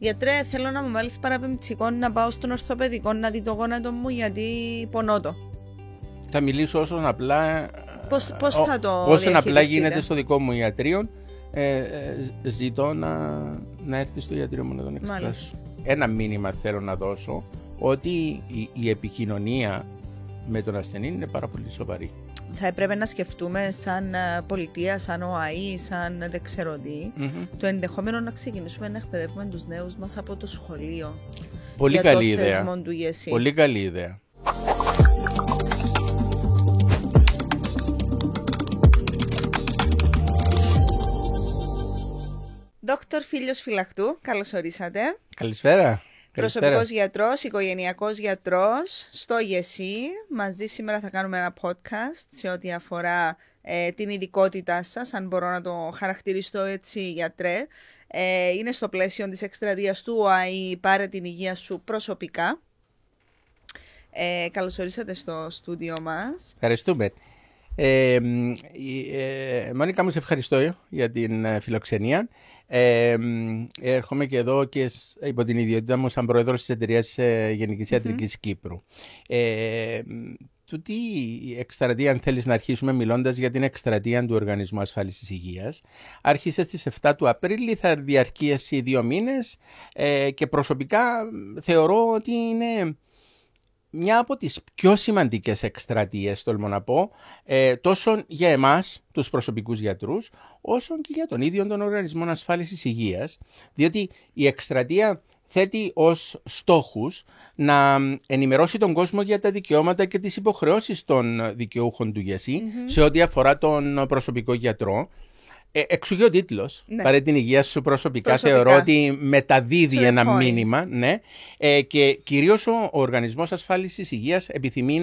Γιατρέ, θέλω να μου βάλεις παραπεμψικό να πάω στον ορθοπαιδικό να δει το γόνατο μου γιατί πονώ το. Θα μιλήσω όσον απλά. Πώς θα το όσον απλά διαχειριστείτε? γίνεται στο δικό μου ιατρείο. Ζητώ να έρθει στο ιατρείο μου να τον εξετάσω. Ένα μήνυμα θέλω να δώσω, ότι η επικοινωνία με τον ασθενή είναι πάρα πολύ σοβαρή. Θα έπρεπε να σκεφτούμε σαν πολιτεία, σαν ΟΑΗ, σαν δεν ξέρω τι, το ενδεχόμενο να ξεκινήσουμε να εκπαιδεύουμε τους νέους μας από το σχολείο. Πολύ για καλή το ιδέα. θεσμό του ΓΕΣΥ. Πολύ καλή ιδέα. Δόκτωρ Φίλιος Φυλακτού, καλώς ορίσατε. Καλησπέρα. Προσωπικός γιατρός, οικογενειακός γιατρός στο ΓΕΣΥ. Μαζί σήμερα θα κάνουμε ένα podcast σε ό,τι αφορά την ειδικότητά σας, αν μπορώ να το χαρακτηριστώ έτσι, γιατρέ. Είναι στο πλαίσιο της εκστρατείας του ΟΑΗ «Πάρε την υγεία σου προσωπικά». Καλώς ορίσατε στο στούντιο μας. Ευχαριστούμε. Μόνικα μου, σε ευχαριστώ για την φιλοξενία. Έρχομαι και εδώ και υπό την ιδιότητα μου σαν πρόεδρος της Εταιρείας Γενικής Ιατρικής Κύπρου. Τούτη η εκστρατεία, αν θέλεις να αρχίσουμε μιλώντας για την εκστρατεία του Οργανισμού Ασφάλισης Υγείας, άρχισε στις 7 του Απρίλη, θα διαρκέσει 2 μήνες και προσωπικά θεωρώ ότι είναι μια από τις πιο σημαντικές εκστρατείες, τολμώ να πω, τόσο για εμάς, τους προσωπικούς γιατρούς, όσο και για τον ίδιο τον Οργανισμό Ασφάλισης Υγείας, διότι η εκστρατεία θέτει ως στόχους να ενημερώσει τον κόσμο για τα δικαιώματα και τις υποχρεώσεις των δικαιούχων του ΓΕΣΥ σε ό,τι αφορά τον προσωπικό γιατρό. Εξού και ο τίτλος, πάρε την υγεία σου προσωπικά. Θεωρώ ότι μεταδίδει ένα μήνυμα, ναι. Και κυρίως ο Οργανισμός Ασφάλισης Υγείας επιθυμεί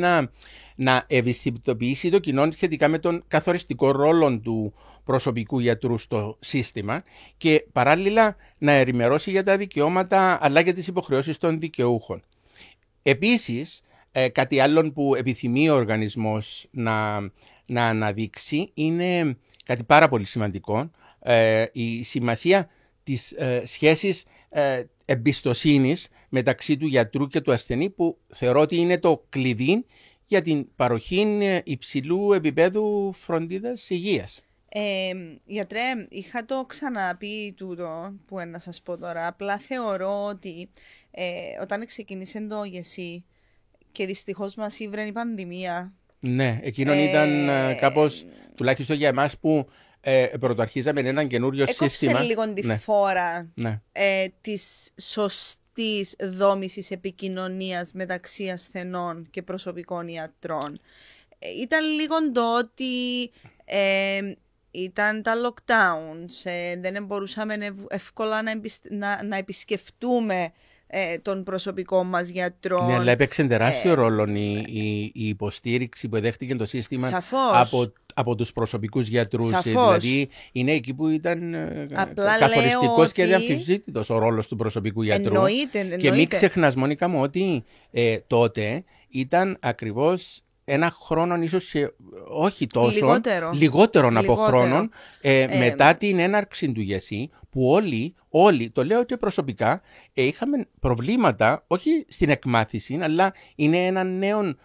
να ευαισθητοποιήσει το κοινό σχετικά με τον καθοριστικό ρόλο του προσωπικού γιατρού στο σύστημα και παράλληλα να ενημερώσει για τα δικαιώματα αλλά και τις υποχρεώσεις των δικαιούχων. Επίσης, κάτι άλλο που επιθυμεί ο οργανισμός να αναδείξει είναι κάτι πάρα πολύ σημαντικό, η σημασία της σχέσης εμπιστοσύνης μεταξύ του γιατρού και του ασθενή, που θεωρώ ότι είναι το κλειδί για την παροχή υψηλού επίπεδου φροντίδας υγείας. Γιατρέ, είχα το ξαναπεί τούτο που να σας πω τώρα, απλά θεωρώ ότι όταν ξεκίνησε το ΓΕΣΥ και δυστυχώς μας ήβρε η πανδημία. Ναι, εκείνον ήταν κάπως, τουλάχιστον για εμάς που πρωτοαρχίζαμε έναν καινούριο σύστημα. Έκοψε λίγο τη φόρα της σωστής δόμησης επικοινωνίας μεταξύ ασθενών και προσωπικών ιατρών. Ήταν λίγο το ότι ήταν τα lockdowns, δεν μπορούσαμε εύκολα να επισκεφτούμε τον προσωπικό μας γιατρό. Ναι, αλλά έπαιξε τεράστιο ρόλο η υποστήριξη που δέχτηκε το σύστημα από τους προσωπικούς γιατρούς. Δηλαδή είναι εκεί που ήταν καθοριστικός και αδιαμφισβήτητος ο ρόλος του προσωπικού γιατρού. Εννοείται. Και μην ξεχνάς, Μόνικα μου, ότι τότε ήταν ακριβώς ένα χρόνο, ίσως και όχι τόσο, λιγότερο από χρόνον, μετά την έναρξη του ΓΕΣΥ, που όλοι, το λέω και προσωπικά, είχαμε προβλήματα, όχι στην εκμάθηση, αλλά είναι ένα νέο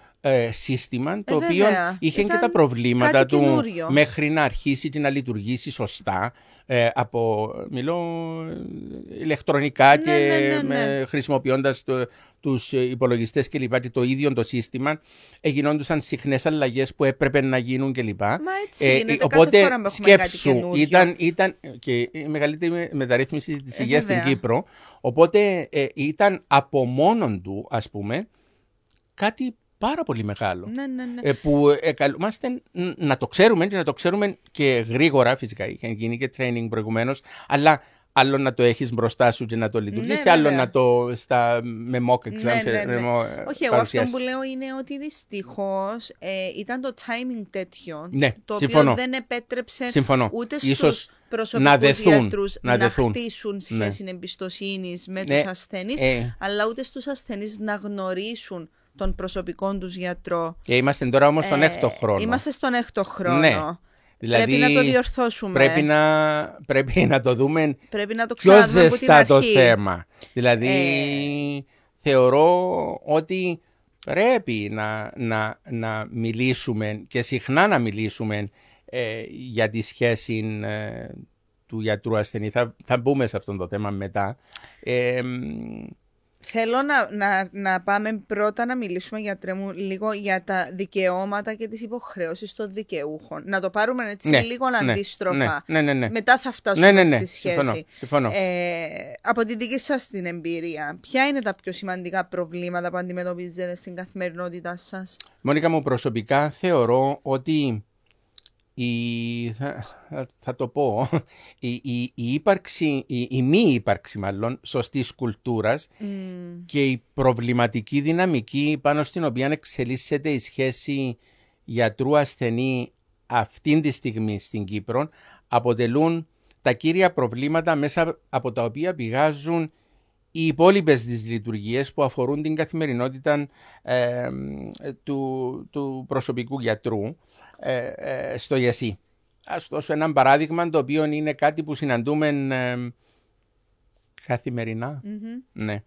σύστημα, το οποίο είχε και τα προβλήματα του καινούριο, μέχρι να αρχίσει και να λειτουργήσει σωστά. Μιλώ ηλεκτρονικά και χρησιμοποιώντας τους υπολογιστές κλπ. Και το ίδιο το σύστημα, γινόντουσαν συχνές αλλαγές που έπρεπε να γίνουν κλπ. Οπότε σκέψου, ήταν και η μεγαλύτερη μεταρρύθμιση της υγείας στην Κύπρο, οπότε ήταν από μόνον του, ας πούμε, κάτι πάρα πολύ μεγάλο. Ναι. Που καλούμαστε να το ξέρουμε και να το ξέρουμε και γρήγορα. Φυσικά είχε γίνει και training προηγουμένως, αλλά άλλο να το έχεις μπροστά σου και να το λειτουργείς, και άλλο να το με mock exams. Όχι, εγώ αυτό που λέω είναι ότι δυστυχώς ήταν το timing τέτοιο, το οποίο δεν επέτρεψε ούτε στους προσωπικούς γιατρούς να χτίσουν σχέση εμπιστοσύνης με τους ασθενείς, αλλά ούτε στους ασθενείς να γνωρίσουν τον προσωπικό τους γιατρό. Και είμαστε τώρα όμως στον έκτο χρόνο. Είμαστε στον έκτο χρόνο. Ναι. Δηλαδή, πρέπει να το διορθώσουμε. Πρέπει να το δούμε πιο ζεστά το θέμα. Δηλαδή, θεωρώ ότι πρέπει να μιλήσουμε και συχνά να μιλήσουμε για τη σχέση του γιατρού ασθενή. Θα μπούμε σε αυτό το θέμα μετά. Θέλω να πάμε πρώτα να μιλήσουμε, γιατρέ μου, λίγο για τα δικαιώματα και τις υποχρεώσεις των δικαιούχων. Να το πάρουμε έτσι λίγο αντίστροφα. Ναι. Μετά θα φτάσουμε στη Συμφωνώ. σχέση. Από τη δική σας την εμπειρία, ποια είναι τα πιο σημαντικά προβλήματα που αντιμετωπίζετε στην καθημερινότητά σας? Μόνικα μου, προσωπικά θεωρώ ότι θα το πω, η μη ύπαρξη μάλλον σωστής κουλτούρας και η προβληματική δυναμική πάνω στην οποία εξελίσσεται η σχέση γιατρού ασθενή αυτή τη στιγμή στην Κύπρο αποτελούν τα κύρια προβλήματα μέσα από τα οποία πηγάζουν οι υπόλοιπες τις λειτουργίες που αφορούν την καθημερινότητα του προσωπικού γιατρού στο ΓΕΣΥ. Ας δώσω ένα παράδειγμα, το οποίο είναι κάτι που συναντούμε καθημερινά. Ναι.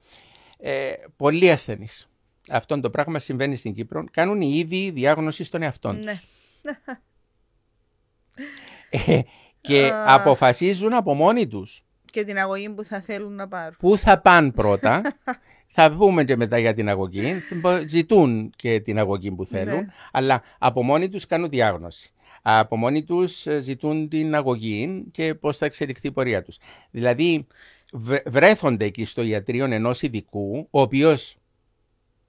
Πολλοί ασθενείς. Αυτό το πράγμα συμβαίνει στην Κύπρο. Κάνουν η ίδια διάγνωση στον εαυτόν τους. Και αποφασίζουν από μόνοι τους και την αγωγή που θα θέλουν να πάρουν. Πού θα πάνε πρώτα. Θα πούμε και μετά για την αγωγή. Ζητούν και την αγωγή που θέλουν, αλλά από μόνοι τους κάνουν διάγνωση. Από μόνοι τους ζητούν την αγωγή και πώς θα εξελιχθεί η πορεία τους. Δηλαδή, βρέθονται εκεί στο ιατρείο ενός ειδικού, ο οποίος,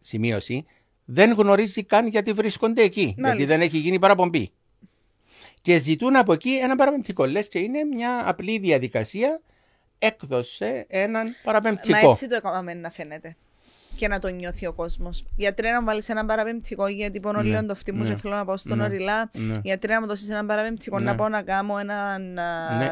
σημείωση, δεν γνωρίζει καν γιατί βρίσκονται εκεί. Μάλιστα. Γιατί δεν έχει γίνει παραπομπή. Και ζητούν από εκεί ένα παραπεμπτικό. Λες και είναι μια απλή διαδικασία. Έκδοσε έναν παραπεμπτικό. Μα έτσι το έκαναμε να φαίνεται. Και να το νιώθει ο κόσμος. Γιατρέ, να μου βάλεις έναν παραπεμπτικό, γιατί πονώ λίγο το φτύμου και θέλω να πάω στον Ορειλά. Γιατρέ, να μου δώσεις έναν παραπεμπτικό, να πάω να κάνω έναν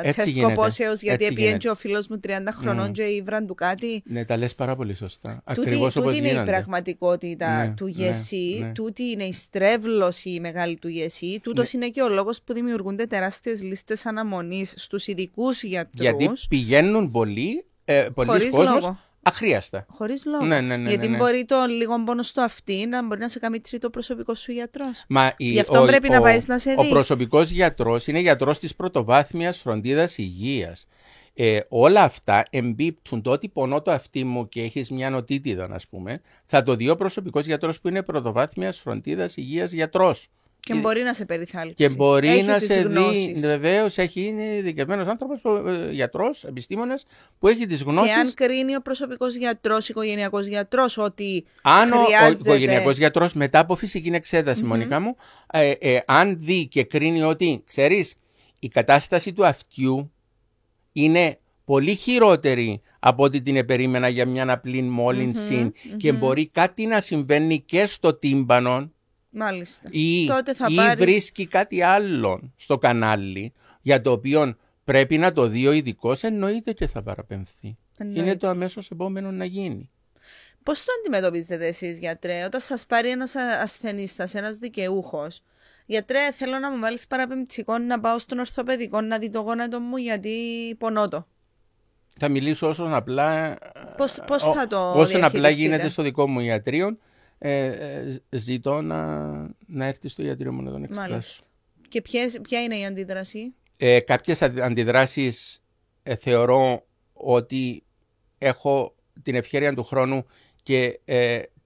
τεστ κοπόσεως, γιατί έπιεν ο φίλος μου 30 χρονών και ήβραν του κάτι. Ναι, τα λες πάρα πολύ σωστά. Ακριβώς όπως γίνεται. Τούτη είναι η πραγματικότητα του ΓΕΣΥ, τούτη είναι η στρέβλωση μεγάλη του ΓΕΣΥ, τούτος είναι και ο λόγος που δημιουργούνται τεράστιες λίστες αναμονής στους ειδικούς γιατρούς. Γιατί πηγαίνουν πολλοί κόσμος. Αχρίαστα. Χωρίς λόγο. Γιατί μπορεί το λίγο πόνο στο αυτί να μπορεί να σε κάνει τρίτο προσωπικό σου γιατρός. Γι' αυτό πρέπει να πάει να σε δει. Ο προσωπικός γιατρός είναι γιατρός της πρωτοβάθμιας φροντίδας υγείας. Όλα αυτά εμπίπτουν. Το ότι πονώ το αυτί μου και έχεις μια οτίτιδα, ας πούμε, θα το δει ο προσωπικός γιατρός που είναι πρωτοβάθμιας φροντίδας υγείας γιατρός. Και μπορεί να σε περιθάλψει. Και μπορεί να σε δει. Βεβαίως, είναι ειδικευμένος άνθρωπος, γιατρός, επιστήμονας, που έχει τις γνώσεις. Και αν κρίνει ο προσωπικός γιατρός, οικογενειακός γιατρός, ότι. Αν ο οικογενειακός γιατρός, μετά από φυσική εξέταση, Μονικά μου, αν δει και κρίνει ότι, ξέρεις, η κατάσταση του αυτιού είναι πολύ χειρότερη από ό,τι την περίμενα για μια απλή μόλυνση και μπορεί κάτι να συμβαίνει και στο τύμπανο. Μάλιστα. Ή βρίσκει κάτι άλλο στο κανάλι για το οποίο πρέπει να το δει ο ειδικός, εννοείται και θα παραπεμφθεί. Είναι το αμέσως επόμενο να γίνει. Πώς το αντιμετωπίζετε εσείς, γιατρέ, όταν σας πάρει ένας ασθενής σας, ένας δικαιούχος? Γιατρέ, θέλω να μου βάλεις παραπεμπτικό να πάω στον ορθοπαιδικό να δει το γόνατο μου γιατί πονώ το. Θα μιλήσω όσον απλά, όσο απλά γίνεται στο δικό μου ιατρείο. Ζητώ να έρθει στο ιατρείο μου να τον εξετάσω. Και ποια είναι η αντίδραση? Κάποιες αντιδράσεις θεωρώ ότι έχω την ευχέρεια του χρόνου και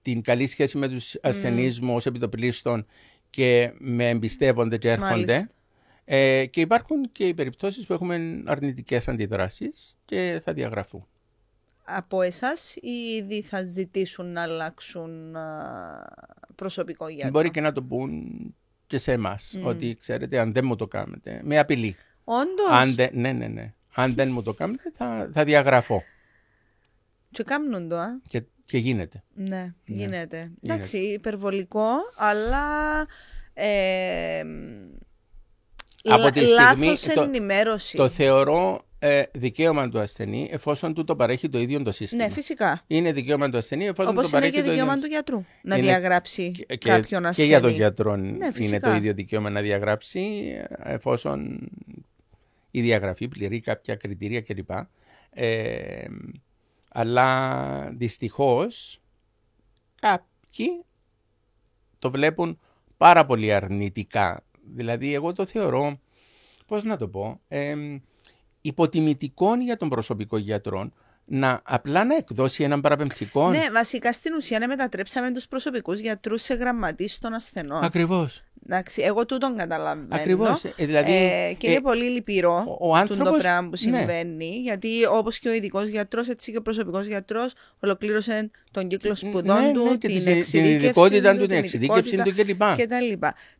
την καλή σχέση με τους ασθενείς μου ως επιτοπλίστων και με εμπιστεύονται και έρχονται. Και υπάρχουν και οι περιπτώσεις που έχουμε αρνητικές αντιδράσεις και θα διαγραφούν. Από εσάς ή ήδη θα ζητήσουν να αλλάξουν προσωπικό γιατρό? Μπορεί και να το πούν και σε εμάς, ότι ξέρετε, αν δεν μου το κάνετε, με απειλή. Όντως? Ναι. Αν δεν μου το κάνετε, θα διαγραφώ. Και κάνουν το, Και γίνεται. Ναι, γίνεται. Εντάξει, υπερβολικό, αλλά από τη λάθος ενημέρωση. Το θεωρώ δικαίωμα του ασθενή εφόσον του το παρέχει το ίδιο το σύστημα. Ναι, φυσικά. Είναι δικαίωμα του ασθενή εφόσον Όπως το παρέχει το ίδιο. Όπως είναι και δικαίωμα του γιατρού να διαγράψει κάποιον ασθενή. Και για τον γιατρό ναι, είναι το ίδιο δικαίωμα να διαγράψει εφόσον η διαγραφή πληρεί κάποια κριτήρια κλπ. Αλλά δυστυχώς κάποιοι το βλέπουν πάρα πολύ αρνητικά. Δηλαδή εγώ το θεωρώ, πώς να το πω, υποτιμητικό για τον προσωπικό γιατρό απλά να εκδώσει έναν παραπεμπτικό. Ναι, βασικά στην ουσία μετατρέψαμε τους προσωπικούς γιατρούς σε γραμματείς των ασθενών. Ακριβώς. Εντάξει, εγώ τούτον καταλαβαίνω. Ακριβώς. Δηλαδή, και είναι πολύ λυπηρό το πράγμα που συμβαίνει, ναι. Γιατί όπως και ο ειδικός γιατρός, έτσι και ο προσωπικός γιατρός ολοκλήρωσε τον κύκλο σπουδών του, την ειδικότητα του, την εξειδίκευση του κλπ.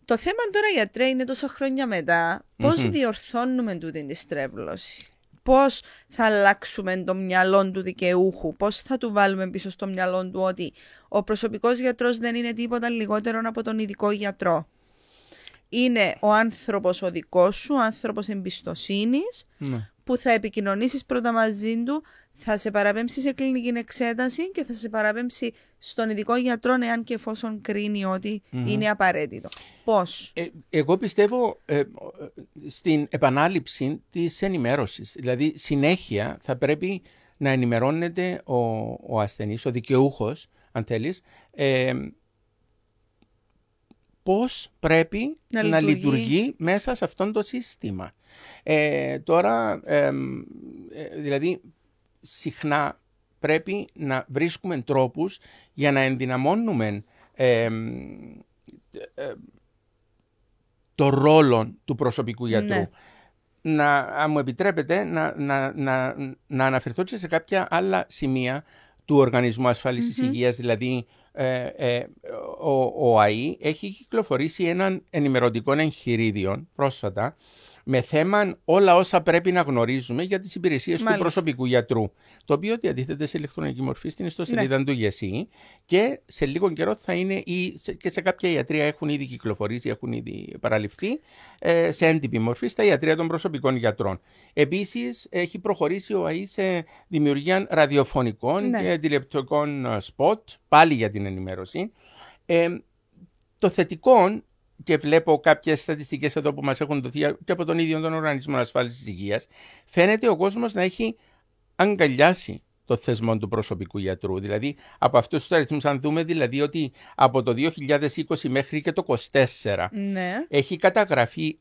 Το θέμα τώρα, γιατρέ, είναι τόσα χρόνια μετά, πώς διορθώνουμε τούτη τη στρέβλωση. Πώς θα αλλάξουμε το μυαλό του δικαιούχου, πώς θα του βάλουμε πίσω στο μυαλό του ότι ο προσωπικός γιατρός δεν είναι τίποτα λιγότερο από τον ειδικό γιατρό. Είναι ο άνθρωπος ο δικός σου, ο άνθρωπος εμπιστοσύνης, που θα επικοινωνήσεις πρώτα μαζί του, θα σε παραπέμψει σε κλινική εξέταση και θα σε παραπέμψει στον ειδικό γιατρό εάν και εφόσον κρίνει ότι είναι απαραίτητο. Πώς? Εγώ πιστεύω στην επανάληψη της ενημέρωσης. Δηλαδή συνέχεια θα πρέπει να ενημερώνεται ο ασθενής, ο δικαιούχος, αν θέλεις, πώς πρέπει να λειτουργεί μέσα σε αυτό το σύστημα. Τώρα, δηλαδή, συχνά πρέπει να βρίσκουμε τρόπους για να ενδυναμώνουμε το ρόλο του προσωπικού γιατρού. Ναι. Αν μου επιτρέπετε, να αναφερθώ και σε κάποια άλλα σημεία του Οργανισμού Ασφάλισης Υγείας, δηλαδή ο ΑΗ έχει κυκλοφορήσει έναν ενημερωτικό εγχειρίδιο πρόσφατα με θέμα όλα όσα πρέπει να γνωρίζουμε για τις υπηρεσίες του προσωπικού γιατρού, το οποίο διατίθεται σε ηλεκτρονική μορφή στην ιστοσελίδα του ΓΕΣΥ και σε λίγο καιρό θα είναι και σε κάποια ιατρεία έχουν ήδη κυκλοφορήσει, έχουν ήδη παραληφθεί σε έντυπη μορφή στα ιατρεία των προσωπικών γιατρών. Επίσης έχει προχωρήσει ο ΑΗ σε δημιουργία ραδιοφωνικών και τηλεοπτικών σποτ, πάλι για την ενημέρωση. Το θετικό, και βλέπω κάποιες στατιστικές εδώ που μας έχουν δοθεί και από τον ίδιο τον Οργανισμό Ασφάλισης Υγείας, φαίνεται ο κόσμος να έχει αγκαλιάσει το θεσμό του προσωπικού γιατρού. Δηλαδή, από αυτούς τους αριθμούς, αν δούμε δηλαδή ότι από το 2020 μέχρι και το 2024 έχει καταγραφεί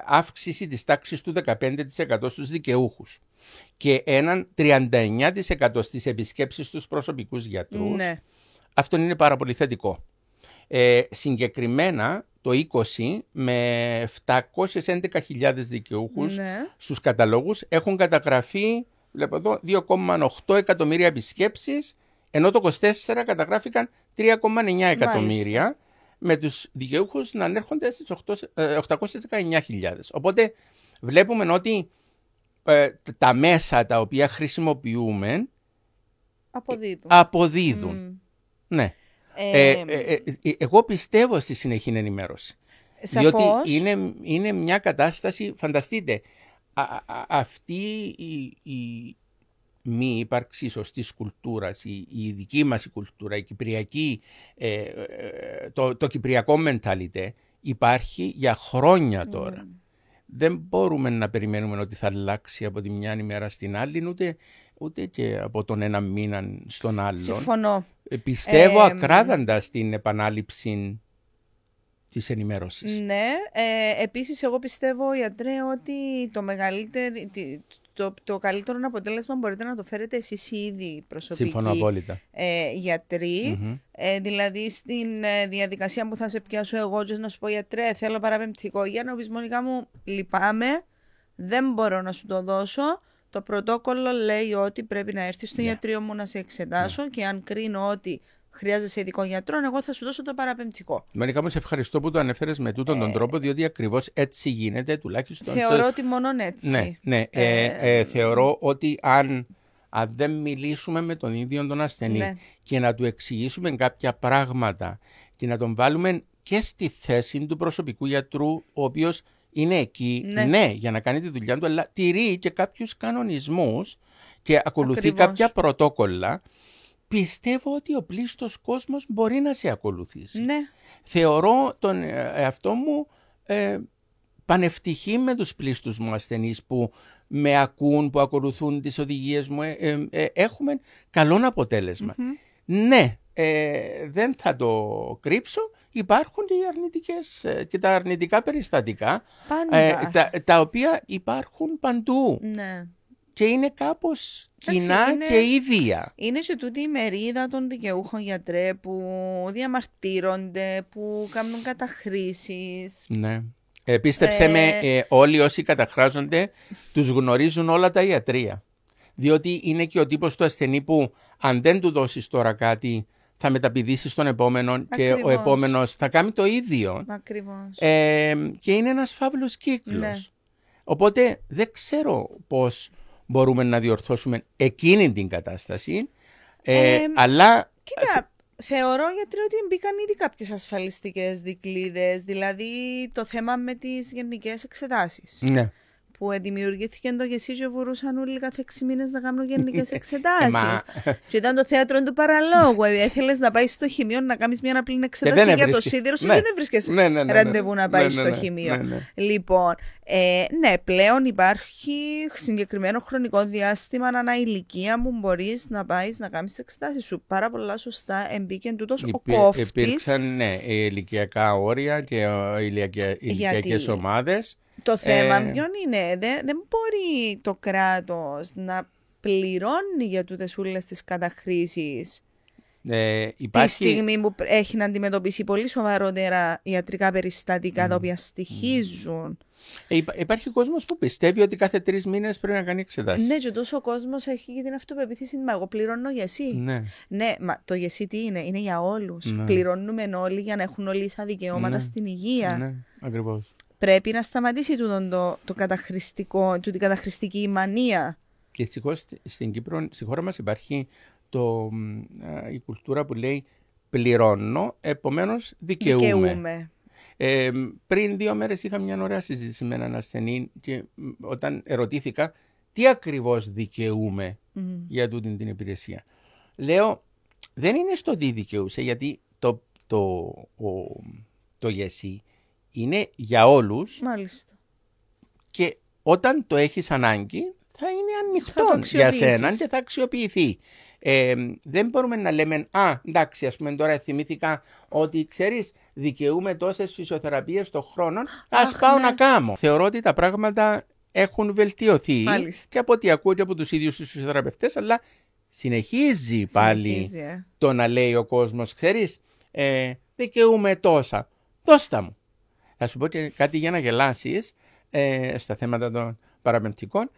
αύξηση της τάξης του 15% στους δικαιούχους και έναν 39% στις επισκέψεις στους προσωπικούς γιατρούς. Αυτό είναι πάρα πολύ θετικό. Συγκεκριμένα το 20 με 711.000 δικαιούχους στους καταλόγους έχουν καταγραφεί, βλέπω εδώ, 2,8 εκατομμύρια επισκέψεις, ενώ το 24 καταγράφηκαν 3,9 εκατομμύρια, με τους δικαιούχους να ανέρχονται στις 819.000. Οπότε βλέπουμε ότι τα μέσα τα οποία χρησιμοποιούμε αποδίδουν. Ναι. Εγώ πιστεύω στη συνεχή ενημέρωση. Διότι είναι μια κατάσταση, φανταστείτε, αυτή η μη ύπαρξη σωστής κουλτούρας, η δική μας κουλτούρα, η κυπριακή, το κυπριακό μενταλιτέ υπάρχει για χρόνια τώρα. Δεν μπορούμε να περιμένουμε ότι θα αλλάξει από τη μια ημέρα στην άλλη, ούτε και από τον ένα μήνα στον άλλον. Συμφωνώ. Πιστεύω ακράδαντα στην επανάληψη της ενημέρωσης. Ναι, επίσης εγώ πιστεύω, ιατρέ, ότι το καλύτερο αποτέλεσμα μπορείτε να το φέρετε εσείς οι ίδιοι προσωπικοί γιατροί. Δηλαδή στην διαδικασία που θα σε πιάσω εγώ και να σου πω, γιατρέ, θέλω παραπεμπτικό, για να πεις, Μονικά μου, λυπάμαι, δεν μπορώ να σου το δώσω. Το πρωτόκολλο λέει ότι πρέπει να έρθεις στο ιατρείο μου να σε εξετάσω και αν κρίνω ότι χρειάζεσαι ειδικό γιατρό, εγώ θα σου δώσω το παραπεμπτικό. Μονικά μου, σε ευχαριστώ που το ανέφερες με τούτον τον τρόπο, διότι ακριβώς έτσι γίνεται, τουλάχιστον. Θεωρώ ότι μόνον έτσι. Ναι. Θεωρώ ότι αν δεν μιλήσουμε με τον ίδιο τον ασθενή και να του εξηγήσουμε κάποια πράγματα και να τον βάλουμε και στη θέση του προσωπικού γιατρού, ο οποίος είναι εκεί, ναι, για να κάνει τη δουλειά του, αλλά τηρεί και κάποιους κανονισμούς και ακολουθεί κάποια πρωτόκολλα. Πιστεύω ότι ο πλήστος κόσμος μπορεί να σε ακολουθήσει. Ναι. Θεωρώ τον εαυτό μου πανευτυχή με τους πλήστους μου ασθενείς που με ακούν, που ακολουθούν τις οδηγίες μου. Έχουμε καλό αποτέλεσμα. Ναι, δεν θα το κρύψω. Υπάρχουν και οι αρνητικές και τα αρνητικά περιστατικά τα οποία υπάρχουν παντού. Ναι. Και είναι κάπως κοινά και ίδια. Είναι και τούτη η μερίδα των δικαιούχων, γιατρέ, που διαμαρτύρονται, που κάνουν καταχρήσεις. Ναι. Πίστεψε με, όλοι όσοι καταχράζονται τους γνωρίζουν όλα τα ιατρεία. Διότι είναι και ο τύπος του ασθενή που αν δεν του δώσεις τώρα κάτι θα μεταπηδήσει στον επόμενο. Ακριβώς. Και ο επόμενος θα κάνει το ίδιο. Ακριβώς. Και είναι ένας φαύλος κύκλος. Ναι. Οπότε δεν ξέρω πώς μπορούμε να διορθώσουμε εκείνη την κατάσταση. Αλλά... Κοίτα, θεωρώ γιατί ότι μπήκαν ήδη κάποιες ασφαλιστικές δικλείδες, δηλαδή το θέμα με τις γενικές εξετάσεις. Ναι. Που δημιουργήθηκε το γεσί και μπορούσαν όλοι κάθε 6 μήνες να κάνουν γενικές εξετάσεις. Και ήταν το θέατρο του παραλόγου. Έθελες να πάει στο χημείο να κάνεις μια απλή εξέταση για το σίδηρο σου, δεν έβρισκες ραντεβού να πάει στο χημείο. Λοιπόν, ναι, πλέον υπάρχει συγκεκριμένο χρονικό διάστημα ανά ηλικία που μπορείς να πάει να κάνεις τις εξετάσεις σου. Πάρα πολλά σωστά εμπήκε τούτος ο κόφτης. Υπήρξαν ηλικιακά όρια και ηλικιακές ομάδες. Το θέμα ποιον είναι, δεν μπορεί το κράτος να πληρώνει για τούτες όλες τις καταχρήσεις τη στιγμή που έχει να αντιμετωπίσει πολύ σοβαρότερα ιατρικά περιστατικά τα οποία στοιχίζουν. Υπάρχει κόσμος που πιστεύει ότι κάθε 3 μήνες πρέπει να κάνει εξετάσεις. Ναι, και τόσο κόσμος έχει και την αυτοπεποίθηση. Μα εγώ πληρώνω για εσύ. Ναι, μα το για εσύ τι είναι για όλους. Πληρώνουμε όλοι για να έχουν όλοι ίσα δικαιώματα στην υγεία. Ναι, ακριβώς. Πρέπει να σταματήσει την καταχρηστική μανία. Και δυστυχώς στην Κύπρο, στη χώρα μας υπάρχει η κουλτούρα που λέει πληρώνω, επομένως δικαιούμαι. Πριν 2 μέρες είχα μια ωραία συζήτηση με έναν ασθενή και όταν ερωτήθηκα τι ακριβώς δικαιούμαι για τούτη την υπηρεσία. Λέω, δεν είναι στο τι δικαιούσε, γιατί το γεσί είναι για όλους. Μάλιστα. Και όταν το έχεις ανάγκη θα είναι ανοιχτό για σένα και θα αξιοποιηθεί. Δεν μπορούμε να λέμε εντάξει, ας πούμε τώρα θυμήθηκα ότι ξέρεις δικαιούμαι τόσες φυσιοθεραπείες το χρόνο, ας πάω να κάνω. Θεωρώ ότι τα πράγματα έχουν βελτιωθεί. Μάλιστα. Και από ό,τι ακούω και από τους ίδιους τους φυσιοθεραπευτές, αλλά συνεχίζει πάλι το να λέει ο κόσμος, ξέρεις, δικαιούμαι τόσα, δώστα μου. Θα σου πω και κάτι για να γελάσεις στα θέματα των παραπεμπτικών.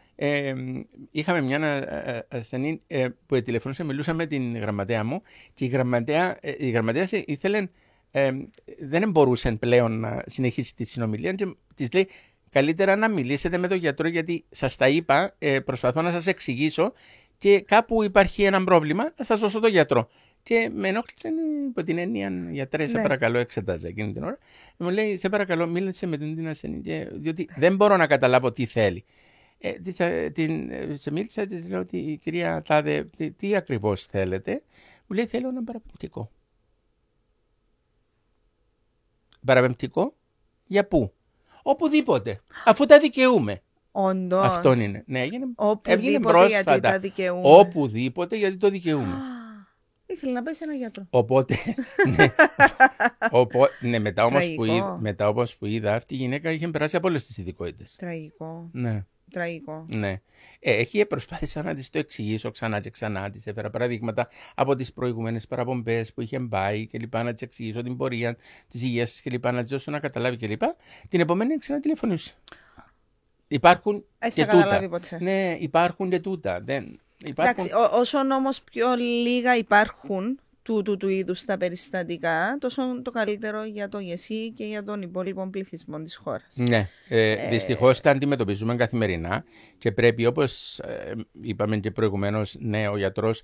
Είχαμε μια ασθενή που τηλεφωνούσε, μιλούσα με την γραμματέα μου και η γραμματέα ήθελε, δεν μπορούσε πλέον να συνεχίσει τη συνομιλία και της λέει καλύτερα να μιλήσετε με τον γιατρό γιατί σας τα είπα, προσπαθώ να σας εξηγήσω και κάπου υπάρχει ένα πρόβλημα, να σας δώσω τον γιατρό. Και με ενόχλησε υπό την έννοια, γιατρέ, σε παρακαλώ, εξετάζα εκείνη την ώρα. Μου λέει, σε παρακαλώ, μίλησε με την ασθενή, διότι δεν μπορώ να καταλάβω τι θέλει. Σε μίλησα και της λέω ότι η κυρία Τάδε, τι ακριβώς θέλετε. Μου λέει, θέλω ένα παραπεμπτικό. Παραπεμπτικό, για πού? Οπουδήποτε, αφού τα δικαιούμαι. Όντως. Αυτόν είναι. Ναι, έβγαινε πρόσφατα. Γιατί τα δικαιούμαι. Οπουδήποτε, γιατί το δικαιούμαι. Ήθελε να πάει σε ένα γιατρό. Οπότε, μετά όμως που είδα, αυτή η γυναίκα είχε περάσει από όλες τις ειδικότητες. Τραγικό. Ναι. Τραγικό. Ναι. Προσπάθησα να της το εξηγήσω ξανά και ξανά. Της έφερα παραδείγματα από τις προηγούμενες παραπομπές που είχε πάει και λοιπά, να της εξηγήσω την πορεία της υγείας της και λοιπά, να της δώσω να καταλάβει και λοιπά. Την επομένη ξανατηλεφωνούσα. Υπάρχουν και τούτα. Ποτέ. Ναι, υπάρχουν και τούτα. Εντάξει, όσον όμως πιο λίγα υπάρχουν του είδους τα περιστατικά, τόσο το καλύτερο για το ΓΕΣΥ και για τον υπόλοιπο πληθυσμό της χώρας. Ναι, δυστυχώς τα αντιμετωπίζουμε καθημερινά και πρέπει, όπως είπαμε και προηγουμένως, ναι, ο γιατρός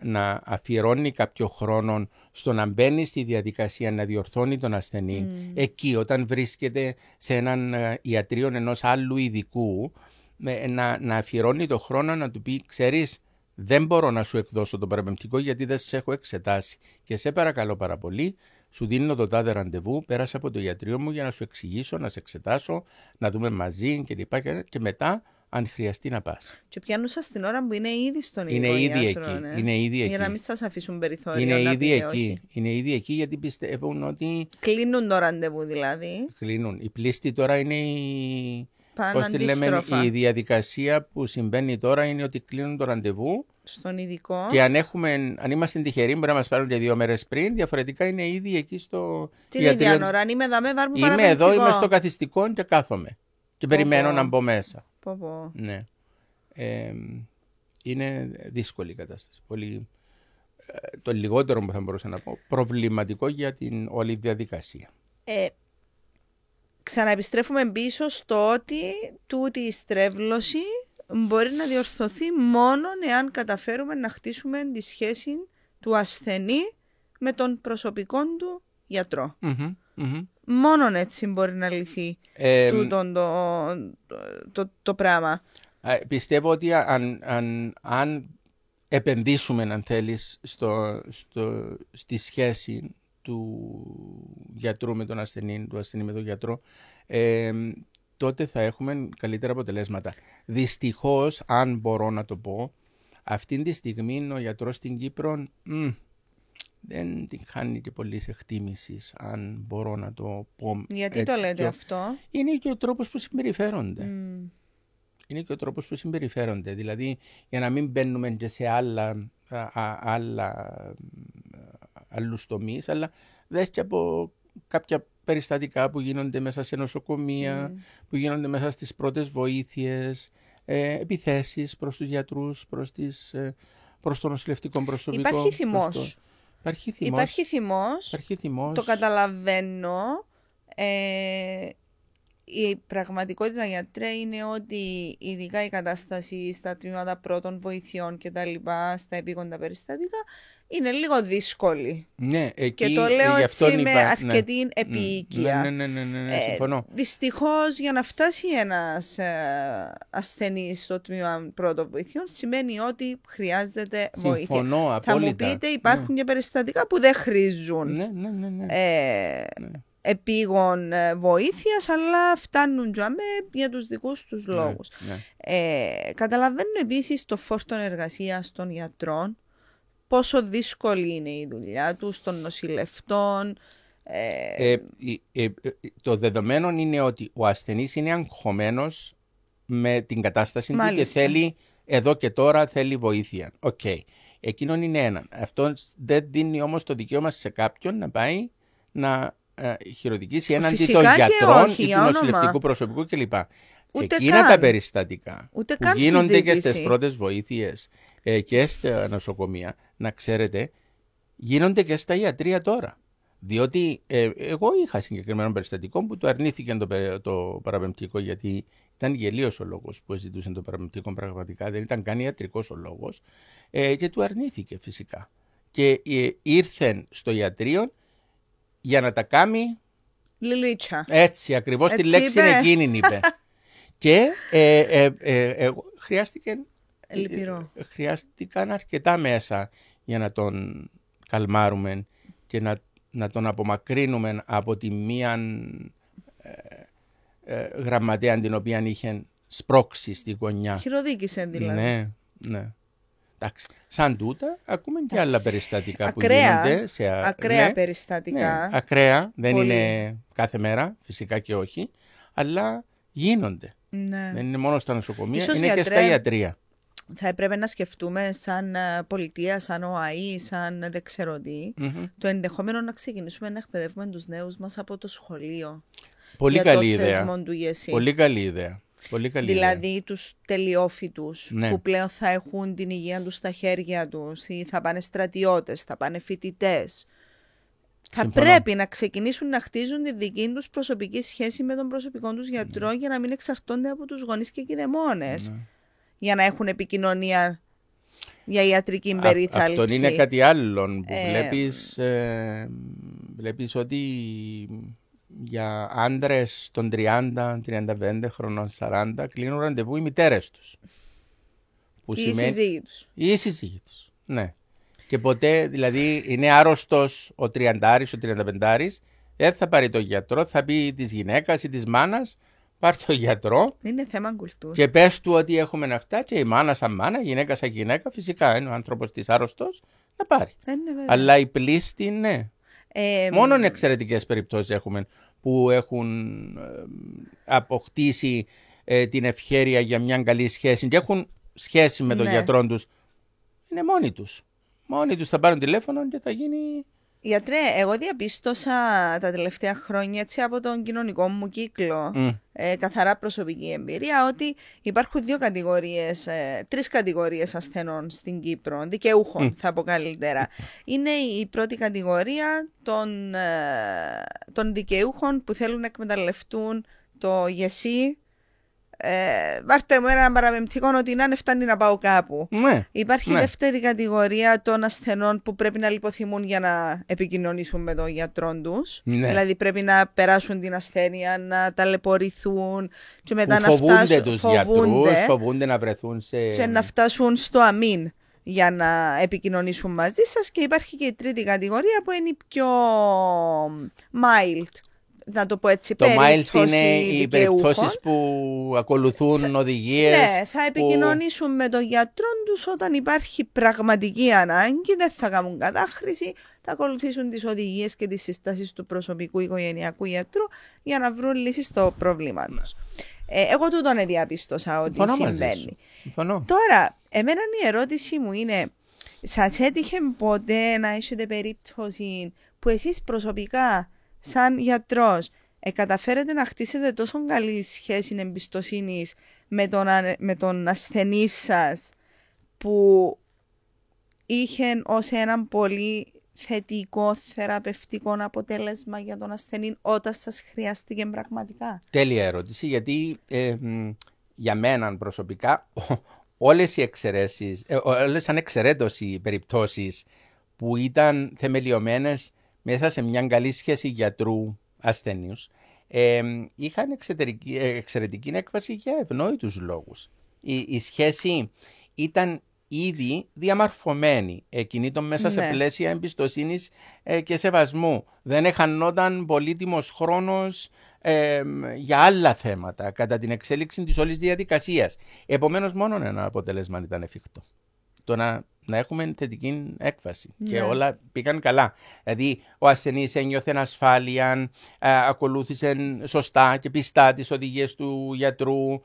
να αφιερώνει κάποιο χρόνο στο να μπαίνει στη διαδικασία να διορθώνει τον ασθενή εκεί όταν βρίσκεται σε έναν ιατρείο ενός άλλου ειδικού, να αφιερώνει το χρόνο να του πει, ξέρεις, δεν μπορώ να σου εκδώσω το παραπεμπτικό γιατί δεν σε έχω εξετάσει. Και σε παρακαλώ πάρα πολύ, σου δίνω το τάδε ραντεβού, πέρασε από το ιατρείο μου για να σου εξηγήσω, να σε εξετάσω, να δούμε μαζί κλπ. Και μετά, αν χρειαστεί, να πας. Και πιάνουν σας την ώρα που είναι ήδη στον ειδικό γιατρό. Είναι ήδη εκεί. Για να μην σας αφήσουν περιθώριο. Είναι να ήδη πείτε εκεί. όχι. Είναι ήδη εκεί γιατί πιστεύουν ότι. Κλείνουν το ραντεβού δηλαδή. Κλείνουν. Η πλήστη τώρα είναι Πώς τη λέμε, η διαδικασία που συμβαίνει τώρα είναι ότι κλείνουν το ραντεβού. Στον ειδικό. Και αν είμαστε τυχεροί, μπορεί να μας πάρουν και 2 μέρες πριν. Διαφορετικά είναι ήδη εκεί στο. Την ίδια ώρα. Αν είμαι εδώ, με βάρουν Είμαι εδώ, είμαι στο καθιστικό και κάθομαι. Και περιμένω να μπω μέσα. Ναι. Είναι δύσκολη η κατάσταση. Πολύ, το λιγότερο που θα μπορούσα να πω, προβληματικό για την όλη διαδικασία. Ξαναεπιστρέφουμε πίσω στο ότι τούτη η στρέβλωση μπορεί να διορθωθεί μόνο εάν καταφέρουμε να χτίσουμε τη σχέση του ασθενή με τον προσωπικό του γιατρό. Μόνον έτσι μπορεί να λυθεί το πράγμα. Πιστεύω ότι αν επενδύσουμε, αν θέλεις, στη σχέση του γιατρού με τον ασθενή, του ασθενή με τον γιατρό, τότε θα έχουμε καλύτερα αποτελέσματα. Δυστυχώς, αν μπορώ να το πω, αυτή τη στιγμή ο γιατρός στην Κύπρο δεν την χάνει και πολλής εκτίμησης, αν μπορώ να το πω. Γιατί έτσι, το λέτε αυτό? Είναι και ο τρόπος που συμπεριφέρονται. Είναι και ο τρόπος που συμπεριφέρονται. Δηλαδή, για να μην μπαίνουμε και σε άλλους τομείς, αλλά δες και από κάποια περιστατικά που γίνονται μέσα σε νοσοκομεία, που γίνονται μέσα στις πρώτες βοήθειες, επιθέσεις προς τους γιατρούς, προς το νοσηλευτικό προσωπικό. Υπάρχει θυμός. Το καταλαβαίνω. Η πραγματικότητα, γιατρέ, είναι ότι ειδικά η κατάσταση στα τμήματα πρώτων βοηθειών και τα λοιπά, στα επίγοντα περιστατικά, είναι λίγο δύσκολη. Ναι, εκεί, και το λέω έτσι με αρκετή επίοικια. Ναι, συμφωνώ. Δυστυχώς, για να φτάσει ένας ασθενής στο τμήμα πρώτων βοηθειών, σημαίνει ότι χρειάζεται βοήθεια. Συμφωνώ απόλυτα. Θα μου πείτε, υπάρχουν και περιστατικά που δεν χρήζουν. Ναι. Επίγον βοήθειας, αλλά φτάνουν για τους δικούς τους λόγους. Καταλαβαίνω επίσης το φόρτο εργασίας των γιατρών, πόσο δύσκολη είναι η δουλειά τους, των νοσηλευτών. Το δεδομένο είναι ότι ο ασθενής είναι αγχωμένος με την κατάσταση του και θέλει εδώ και τώρα θέλει βοήθεια. Εκείνον είναι έναν. Αυτό δεν δίνει όμως το δικαίωμα σε κάποιον να πάει να χειροδικήσει έναντι των γιατρών ή του νοσηλευτικού προσωπικού κλπ. Εκείνα τα περιστατικά που γίνονται και στις πρώτες βοήθειες και στα νοσοκομεία, να ξέρετε, γίνονται και στα ιατρεία τώρα. Διότι εγώ είχα συγκεκριμένο περιστατικό που το αρνήθηκε το παραπεμπτικό, γιατί ήταν γελίος ο λόγος που ζητούσε το παραπεμπτικό, πραγματικά δεν ήταν καν ιατρικός ο λόγος, και του αρνήθηκε φυσικά. Και ήρθε στο ιατρείο για να τα κάνει λιλίτσα. Έτσι, ακριβώς τη λέξη είναι εκείνη, είπε. Και χρειάστηκαν αρκετά μέσα για να τον καλμάρουμε και να τον απομακρύνουμε από τη μία γραμματέα την οποία είχε σπρώξει στη γωνιά. Χειροδίκησε δηλαδή. Ναι. Εντάξει. Σαν τούτα, ακούμε και άλλα περιστατικά που γίνονται. Ακραία περιστατικά. Ναι, ακραία, δεν είναι κάθε μέρα, φυσικά και όχι, αλλά γίνονται. Ναι. Δεν είναι μόνο στα νοσοκομεία, ίσως, είναι και στα ιατρεία. Θα έπρεπε να σκεφτούμε σαν πολιτεία, σαν ΟΑΗ, σαν δεν ξέρω τι, το ενδεχόμενο να ξεκινήσουμε να εκπαιδεύουμε τους νέους μας από το σχολείο. Πολύ καλή ιδέα. Θεσμό του ΓΕΣΥ. Πολύ καλή ιδέα. Πολύ καλή Δηλαδή τους τελειόφοιτους Ναι. που πλέον θα έχουν την υγεία τους στα χέρια τους ή θα πάνε στρατιώτες, θα πάνε φοιτητές. Θα Συμφωνώ. πρέπει να ξεκινήσουν να χτίζουν τη δική τους προσωπική σχέση με τον προσωπικό τους γιατρό για να μην εξαρτώνται από τους γονείς και κηδεμόνες. Για να έχουν επικοινωνία για ιατρική περίθαλψη. Αυτό είναι κάτι άλλο που βλέπεις ότι για άντρες των 30, 35 χρονών, 40 κλείνουν ραντεβού οι μητέρες τους. Που Ή οι σύζυγοι τους. Ή οι σύζυγοι τους, ναι. Και ποτέ, δηλαδή, είναι άρρωστος ο 30άρης, ο 35άρης, δεν θα πάρει τον γιατρό, θα πει της γυναίκας ή της μάνας, πάρ' τον γιατρό. Είναι θέμα κουλτούρα. Και πες του ότι έχουμε αυτά και η μάνα σαν μάνα, η γυναίκα σαν γυναίκα, φυσικά είναι ο άνθρωπος της άρρωστος, να πάρει. Αλλά η πλήστη, ναι. Μόνο εξαιρετικές περιπτώσεις έχουμε που έχουν αποκτήσει την ευχέρεια για μια καλή σχέση και έχουν σχέση με τον γιατρό τους. Είναι μόνοι τους. Μόνοι τους θα πάρουν τηλέφωνο και θα γίνει... Γιατρέ, εγώ διαπίστωσα τα τελευταία χρόνια έτσι από τον κοινωνικό μου κύκλο, καθαρά προσωπική εμπειρία, ότι υπάρχουν τρεις κατηγορίες ασθενών στην Κύπρο, δικαιούχων θα πω καλύτερα. Είναι η πρώτη κατηγορία των δικαιούχων που θέλουν να εκμεταλλευτούν το γεσί. Βάρτε μου ένα παραπεμπτικό ότι να φτάνει να πάω κάπου. Υπάρχει δεύτερη κατηγορία των ασθενών που πρέπει να λιποθυμούν για να επικοινωνήσουν με τον γιατρό τους. Δηλαδή πρέπει να περάσουν την ασθένεια, να ταλαιπωρηθούν και μετά να φτάσουν. Τους γιατρούς, φοβούνται να βρεθούν και να φτάσουν στο αμήν για να επικοινωνήσουν μαζί σας. Και υπάρχει και η τρίτη κατηγορία που είναι η πιο mild. Να το πω έτσι, το mild είναι οι περιπτώσεις που ακολουθούν οδηγίες. Ναι, θα επικοινωνήσουν με τον γιατρό τους όταν υπάρχει πραγματική ανάγκη, δεν θα κάνουν κατάχρηση, θα ακολουθήσουν τις οδηγίες και τις συστάσεις του προσωπικού οικογενειακού γιατρού για να βρουν λύσεις στο πρόβλημα τους. Εγώ τούτον διαπίστωσα ότι συμβαίνει. Τώρα, εμένα η ερώτηση μου είναι, σας έτυχε ποτέ να έχετε περίπτωση που εσείς προσωπικά σαν γιατρός, καταφέρετε να χτίσετε τόσο καλή σχέση εμπιστοσύνης με τον ασθενή σας που είχε ως έναν πολύ θετικό θεραπευτικό αποτέλεσμα για τον ασθενή όταν σας χρειάστηκε πραγματικά? Τέλεια ερώτηση, γιατί για μένα προσωπικά όλες οι εξαιρέσεις, όλες ανεξαιρέτως οι περιπτώσεις που ήταν θεμελιωμένες μέσα σε μια καλή σχέση γιατρού ασθενούς, είχαν εξαιρετική έκβαση για ευνόητους λόγους. Η σχέση ήταν ήδη διαμορφωμένη, κινήτων μέσα σε πλαίσια εμπιστοσύνης και σεβασμού. Δεν εχανόταν πολύτιμος χρόνος για άλλα θέματα κατά την εξέλιξη της όλης διαδικασίας. Επομένως, μόνο ένα αποτέλεσμα ήταν εφικτό. Το να έχουμε θετική έκβαση και όλα πήγαν καλά. Δηλαδή ο ασθενής ένιωθε ασφάλεια, ακολούθησε σωστά και πιστά τις οδηγίες του γιατρού,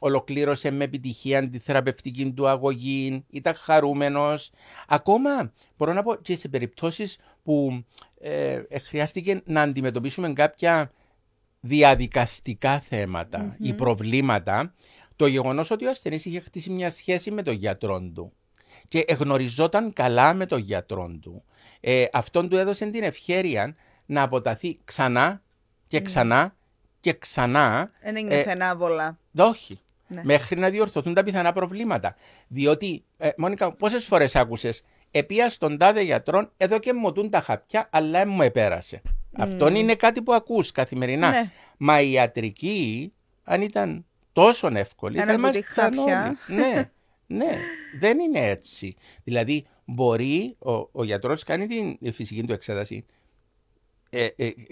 ολοκλήρωσε με επιτυχία τη θεραπευτική του αγωγή, ήταν χαρούμενος. Ακόμα μπορώ να πω και σε περιπτώσεις που χρειάστηκε να αντιμετωπίσουμε κάποια διαδικαστικά θέματα ή προβλήματα, το γεγονός ότι ο ασθενής είχε χτίσει μια σχέση με τον γιατρό του και εγνωριζόταν καλά με τον γιατρό του, αυτόν του έδωσε την ευχέρεια να αποταθεί ξανά και ξανά και ξανά. Δεν ένιωθε άβολα. Όχι. Μέχρι να διορθωθούν τα πιθανά προβλήματα. Διότι, Μόνικα, πόσες φορές άκουσες, επία στον τάδε γιατρόν, εδώ και μοτούν τα χαπιά, αλλά μου επέρασε. Αυτό είναι κάτι που ακούς καθημερινά. Μα η ιατρική, αν ήταν τόσο εύκολη, θα ήμασταν όλοι. Ναι, δεν είναι έτσι. Δηλαδή, μπορεί ο γιατρός κάνει την φυσική του εξέταση,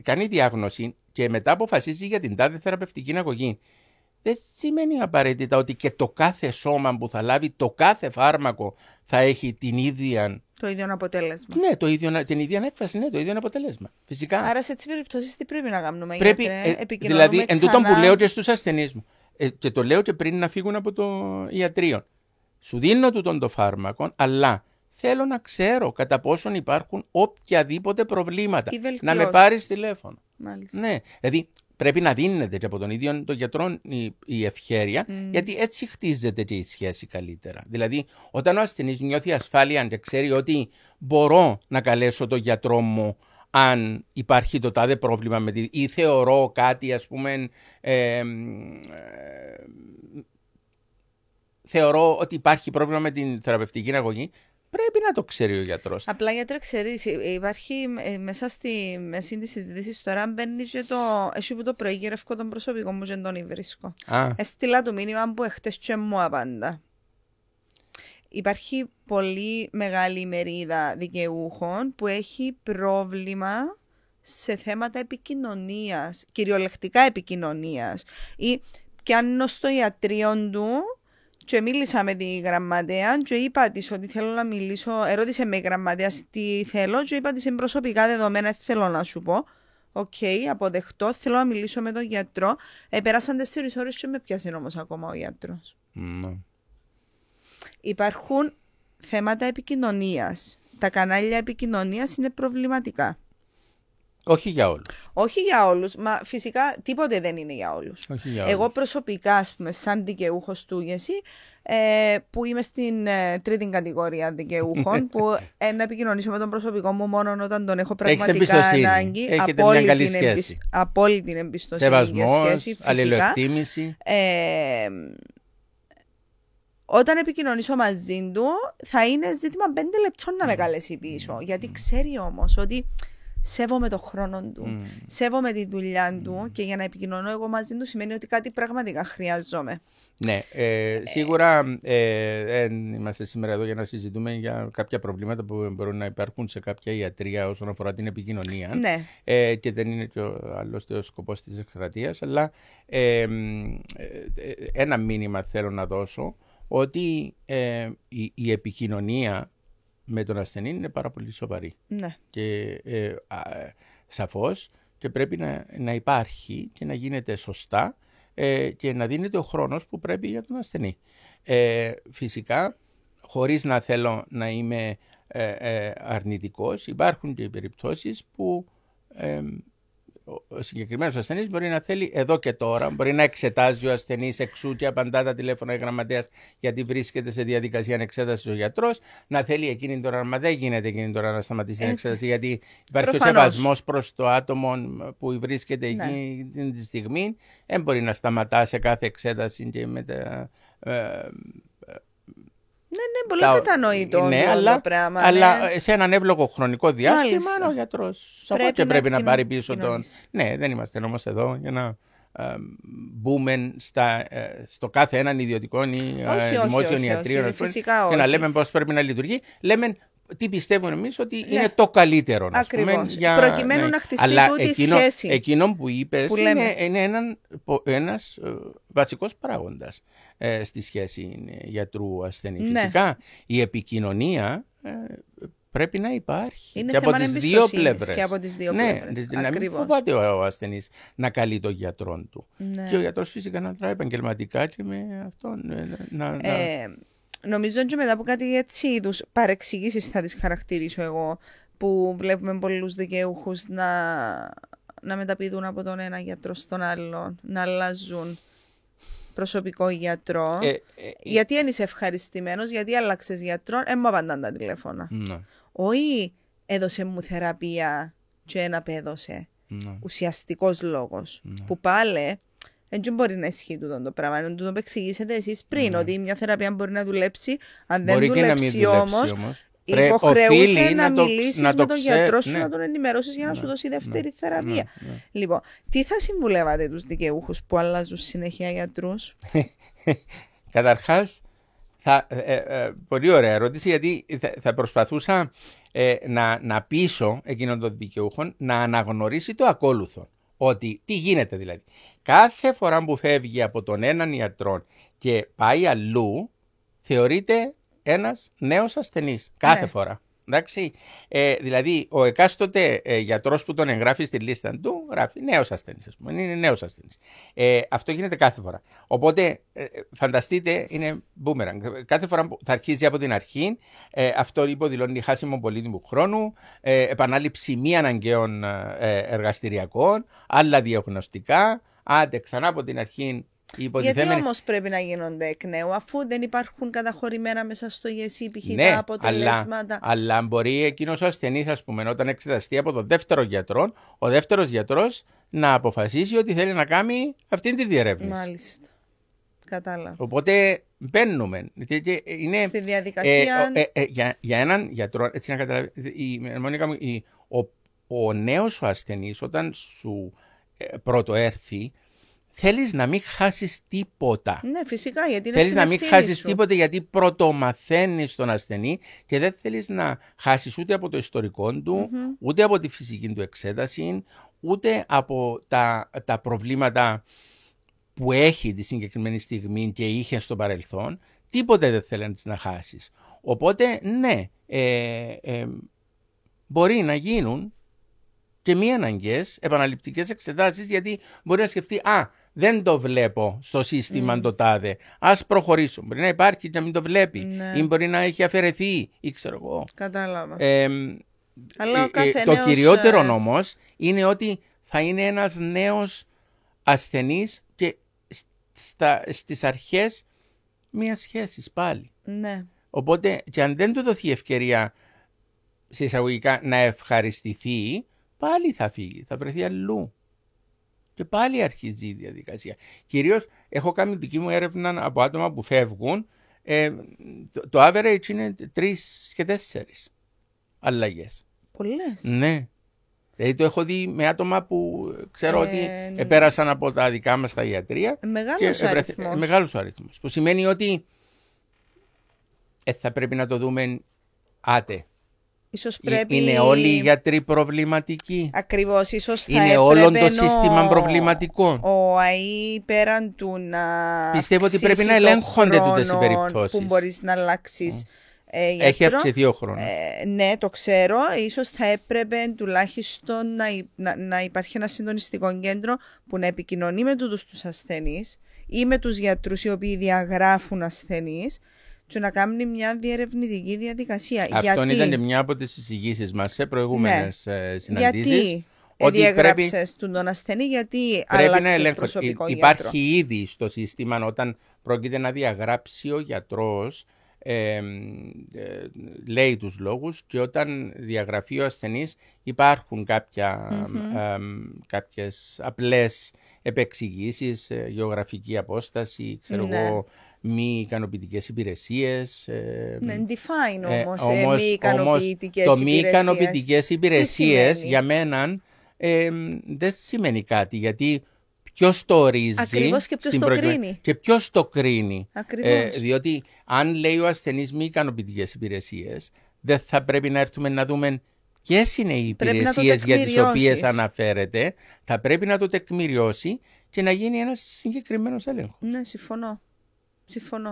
κάνει διάγνωση και μετά αποφασίζει για την τάδε θεραπευτική αγωγή. Δεν σημαίνει απαραίτητα ότι και το κάθε σώμα που θα λάβει το κάθε φάρμακο θα έχει την ίδια. Το ίδιο αποτέλεσμα. Ναι, την ίδια έκφραση, ναι, το ίδιο αποτέλεσμα. Φυσικά. Άρα σε τέτοιες περιπτώσεις τι πρέπει να κάνουμε? Πρέπει, δηλαδή, εν τούτον που λέω και στους ασθενείς μου, και το λέω και πριν να φύγουν από το ιατρείο. Σου δίνω τούτον το φάρμακο, αλλά θέλω να ξέρω κατά πόσον υπάρχουν οποιαδήποτε προβλήματα. Να με πάρεις τηλέφωνο. Μάλιστα. Ναι, δηλαδή πρέπει να δίνεται και από τον ίδιο τον γιατρό η ευχέρεια, γιατί έτσι χτίζεται και η σχέση καλύτερα. Δηλαδή, όταν ο ασθενής νιώθει ασφάλεια και ξέρει ότι μπορώ να καλέσω τον γιατρό μου αν υπάρχει το τάδε πρόβλημα ή θεωρώ κάτι, ας πούμε, θεωρώ ότι υπάρχει πρόβλημα με την θεραπευτική αγωγή, πρέπει να το ξέρει ο γιατρός. Απλά, γιατρέ, ξέρεις, υπάρχει μέσα στη μέση της συζήτησης τώρα μπαίνει και εσύ που το πρωί γυρεύω τον προσωπικό μου και τον βρίσκω. Έστειλα το μήνυμα που εχθές και μου απάντα. Υπάρχει πολύ μεγάλη μερίδα δικαιούχων που έχει πρόβλημα σε θέματα επικοινωνίας, κυριολεκτικά επικοινωνίας. Ή πιάνω στο ιατρείο του και μίλησα με τη γραμματέα και είπα της ότι θέλω να μιλήσω, ερώτησε με η γραμματέα τι θέλω και είπα της είναι προσωπικά δεδομένα, θέλω να σου πω. Οκ, αποδεχτώ, θέλω να μιλήσω με τον γιατρό. Πέρασαν 4 ώρες και με πιάσε όμως ακόμα ο γιατρός. Υπάρχουν θέματα επικοινωνίας. Τα κανάλια επικοινωνίας είναι προβληματικά. Όχι για όλους. Όχι για όλους, μα φυσικά τίποτε δεν είναι για όλους. Εγώ προσωπικά, ας πούμε, σαν δικαιούχος του ΓΕΣΥ, που είμαι στην τρίτη κατηγορία δικαιούχων, που να επικοινωνήσω με τον προσωπικό μου μόνο όταν τον έχω πραγματικά ανάγκη. Απόλυτη εμπιστοσύνη. Σεβασμός, αλληλοεκτίμηση. Όταν επικοινωνήσω μαζί του, θα είναι ζήτημα 5 λεπτών να με καλέσει πίσω. Γιατί ξέρει όμως ότι σέβομαι τον χρόνο του, σέβομαι τη δουλειά του και για να επικοινωνώ εγώ μαζί του σημαίνει ότι κάτι πραγματικά χρειάζομαι. Ναι, σίγουρα είμαστε σήμερα εδώ για να συζητούμε για κάποια προβλήματα που μπορούν να υπάρχουν σε κάποια ιατρία όσον αφορά την επικοινωνία. Ναι. Και δεν είναι και άλλωστε ο σκοπός της εκστρατείας, αλλά ένα μήνυμα θέλω να δώσω ότι η επικοινωνία με τον ασθενή είναι πάρα πολύ σοβαρή. Ναι. Και σαφώς και πρέπει να υπάρχει και να γίνεται σωστά και να δίνεται ο χρόνος που πρέπει για τον ασθενή. Φυσικά, χωρίς να θέλω να είμαι αρνητικός, υπάρχουν και περιπτώσεις που ο συγκεκριμένος ασθενής μπορεί να θέλει εδώ και τώρα, μπορεί να εξετάζει ο ασθενής εξού και απαντά τα τηλέφωνα η γραμματέας γιατί βρίσκεται σε διαδικασία εξέτασης ο γιατρός, να θέλει εκείνη την ώρα, μα δεν γίνεται εκείνη την ώρα να σταματήσει την εξέταση γιατί υπάρχει ο σεβασμός προς το άτομο που βρίσκεται εκείνη τη στιγμή, δεν μπορεί να σταματά σε κάθε εξέταση και μετά. Ναι, πολύ κατανοητό το πράγμα. Αλλά σε έναν εύλογο χρονικό διάστημα ο γιατρός σαφώς και πρέπει να πάρει πίσω τον. Ναι, δεν είμαστε όμως εδώ για να μπούμε στο κάθε έναν ιδιωτικό ή δημόσιο ιατρείο και να λέμε πώς πρέπει να λειτουργεί. Λέμε τι πιστεύουν εμείς ότι είναι το καλύτερο. Ακριβώς. Προκειμένου να χτιστεί τούτη σχέση. Εκείνο που είπες είναι ένας βασικός παράγοντας στη σχέση γιατρού-ασθενή. Φυσικά η επικοινωνία πρέπει να υπάρχει είναι και από τις δύο πλευρές. Και από τις δύο πλευρές. Να μην φοβάται ο ασθενής να καλεί τον γιατρό του. Ναι. Και ο γιατρός φυσικά να τράει επαγγελματικά και με αυτόν νομίζω και μετά από κάτι έτσι είδους παρεξηγήσεις θα τις χαρακτηρίσω εγώ, που βλέπουμε πολλούς δικαιούχους να μεταπηδούν από τον ένα γιατρό στον άλλο, να αλλάζουν προσωπικό γιατρό. Γιατί δεν είσαι ευχαριστημένος, γιατί άλλαξες γιατρό, μου απαντάνε τα τηλέφωνα. Όχι έδωσε μου θεραπεία και ένα πέδωσε. Ουσιαστικός λόγος. Που πάλι δεν μπορεί να ισχύει το πράγμα. Να το εξηγήσετε εσείς πριν, ότι μια θεραπεία μπορεί να δουλέψει, αν δεν δουλέψει όμως, υποχρεούσε να μιλήσεις με τον γιατρό σου, να τον ενημερώσεις για να σου δώσει δεύτερη θεραπεία. Λοιπόν, τι θα συμβουλεύατε τους δικαιούχους που αλλάζουν συνέχεια γιατρούς? Καταρχάς, πολύ ωραία ερώτηση, γιατί θα προσπαθούσα να πείσω εκείνον των δικαιούχων να αναγνωρίσει το ακόλουθο. Ότι τι γίνεται δηλαδή. Κάθε φορά που φεύγει από τον έναν ιατρό και πάει αλλού, θεωρείται ένας νέος ασθενής. Κάθε φορά. Εντάξει. Δηλαδή, ο εκάστοτε γιατρός που τον εγγράφει στη λίστα του γράφει νέος ασθενής, ας πούμε. Είναι νέος ασθενής. Αυτό γίνεται κάθε φορά. Οπότε, φανταστείτε, είναι boomerang. Κάθε φορά που θα αρχίζει από την αρχή, αυτό υποδηλώνει χάσιμο πολύτιμου χρόνου, επανάληψη μη αναγκαίων εργαστηριακών, άλλα διαγνωστικά. Άντε, ξανά από την αρχή. Γιατί όμως πρέπει να γίνονται εκ νέου, αφού δεν υπάρχουν καταχωρημένα μέσα στο ΓΕΣΥ π.χ. Ναι, τα αποτελέσματα. αλλά μπορεί εκείνος ο ασθενής, ας πούμε, όταν εξεταστεί από τον δεύτερο γιατρό, ο δεύτερος γιατρός να αποφασίσει ότι θέλει να κάνει αυτή τη διερεύνηση. Μάλιστα. Κατάλαβα. Οπότε μπαίνουμε. Είναι, στη διαδικασία. Για έναν γιατρό, έτσι να καταλάβει, ο νέος ο ασθενής, όταν σου πρώτο έρθει, θέλεις να μην χάσεις τίποτα. Ναι, φυσικά, γιατί είναι θέλεις στην να μην χάσεις τίποτα, γιατί πρωτομαθαίνεις τον ασθενή και δεν θέλεις να χάσεις ούτε από το ιστορικό του, ούτε από τη φυσική του εξέταση, ούτε από τα προβλήματα που έχει τη συγκεκριμένη στιγμή και είχε στο παρελθόν. Τίποτε δεν θέλεις να χάσεις. Οπότε, ναι, μπορεί να γίνουν και μη αναγκαίες επαναληπτικές εξετάσεις, γιατί μπορεί να σκεφτεί, δεν το βλέπω στο σύστημα το τάδε, ας προχωρήσω. Μπορεί να υπάρχει και να μην το βλέπει, ή μπορεί να έχει αφαιρεθεί, ή ξέρω εγώ. Κατάλαβα. Αλλά το κυριότερο όμως είναι ότι θα είναι ένας νέος ασθενής και στις αρχές μιας σχέσης πάλι. Ναι. Οπότε, και αν δεν του δοθεί ευκαιρία σε εισαγωγικά να ευχαριστηθεί, πάλι θα φύγει, θα βρεθεί αλλού. Και πάλι αρχίζει η διαδικασία. Κυρίως έχω κάνει δική μου έρευνα από άτομα που φεύγουν. Το average είναι 3 και 4 αλλαγές. Πολλές. Ναι. Δηλαδή το έχω δει με άτομα που ξέρω ότι πέρασαν από τα δικά μας τα ιατρία. Μεγάλος αριθμός. Που σημαίνει ότι θα πρέπει να το δούμε Ίσως πρέπει... Είναι όλοι οι γιατροί προβληματικοί. Ακριβώς, ίσως θα είναι όλο το σύστημα προβληματικό. Ο ΑΕ πέραν του να πιστεύω ότι πρέπει να ελέγχονται τούτες οι περιπτώσεις. Που μπορείς να αλλάξεις έχει αυξηθεί ο χρόνος. Ναι, το ξέρω. Ίσως θα έπρεπε τουλάχιστον να υπάρχει ένα συντονιστικό κέντρο που να επικοινωνεί με τους ασθενείς ή με τους γιατρούς οι οποίοι διαγράφουν ασθενείς, και να κάνει μια διερευνητική διαδικασία. Αυτό ήταν και μια από τις εισηγήσεις μας σε προηγούμενες συναντήσεις. Γιατί διαγράψες τον ασθενή, γιατί αλλάξες προσωπικό γιατρό. Υπάρχει ήδη στο σύστημα όταν πρόκειται να διαγράψει ο γιατρός, λέει τους λόγους, και όταν διαγραφεί ο ασθενής υπάρχουν κάποιες απλές επεξηγήσεις, γεωγραφική απόσταση, ξέρω εγώ, μη ικανοποιητικές υπηρεσίες. Define όμως μη ικανοποιητικές το μη ικανοποιητικές υπηρεσίες για μένα δεν σημαίνει κάτι, γιατί ποιος το ορίζει. Ακριβώς, και ποιος το κρίνει. Και ποιος το κρίνει. Ακριβώς. Διότι αν λέει ο ασθενής μη ικανοποιητικές υπηρεσίες, δεν θα πρέπει να έρθουμε να δούμε ποιες είναι οι υπηρεσίες για τις οποίες αναφέρεται. Θα πρέπει να το τεκμηριώσει και να γίνει ένας συγκεκριμένος έλεγχος. Ναι, συμφωνώ.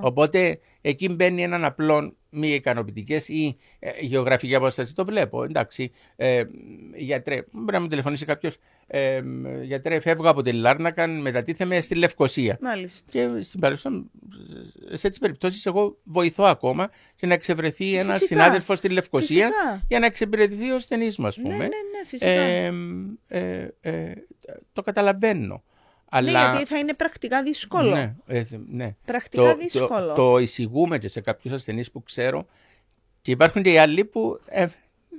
Οπότε εκεί μπαίνει έναν απλό μη ικανοποιητικές ή γεωγραφική απόσταση. Το βλέπω. Εντάξει, γιατρέ, μπορεί να μου τηλεφωνήσει κάποιος, γιατρέ, φεύγω από τη Λάρνακα, μετατίθεμαι στη Λευκοσία. Μάλιστα. Και σε τις περιπτώσεις εγώ βοηθώ ακόμα και να εξευρεθεί ένας συνάδελφος στη Λευκοσία. Φυσικά. Για να εξυπηρετηθεί ο ασθενής μου, ας πούμε. Ναι, φυσικά. Το καταλαβαίνω. Αλλά... Ναι, γιατί θα είναι πρακτικά δύσκολο. Ναι. Πρακτικά δύσκολο. Το εισηγούμε και σε κάποιους ασθενείς που ξέρω, και υπάρχουν και οι άλλοι που